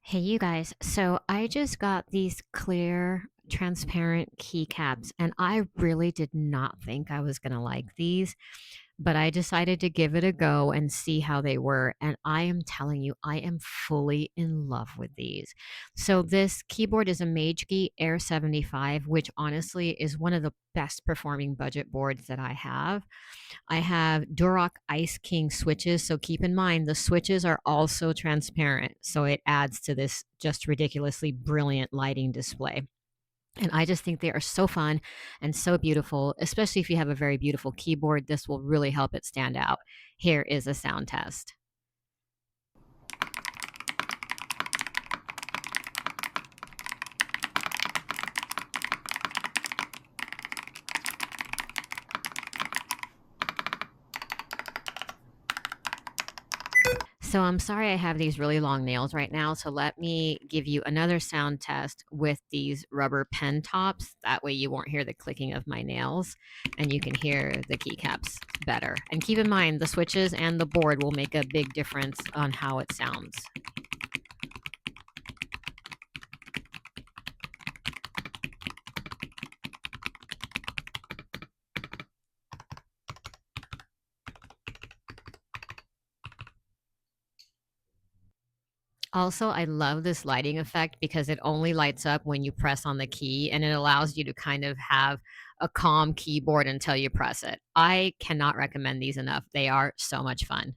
Hey, you guys. So I just got these clear, transparent keycaps, and I really did not think I was going to like these, but I decided to give it a go and see how they were. And I am telling you, I am fully in love with these. So this keyboard is a magegee Air 75, which honestly is one of the best performing budget boards that I have. I have Duroc Ice King switches. So keep in mind, the switches are also transparent. So it adds to this just ridiculously brilliant lighting display. And I just think they are so fun and so beautiful, especially if you have a very beautiful keyboard. This will really help it stand out. Here is a sound test. So I'm sorry I have these really long nails right now. So let me give you another sound test with these rubber pen tops. That way you won't hear the clicking of my nails and you can hear the keycaps better. And keep in mind the switches and the board will make a big difference on how it sounds. Also, I love this lighting effect because it only lights up when you press on the key and it allows you to kind of have a calm keyboard until you press it. I cannot recommend these enough. They are so much fun.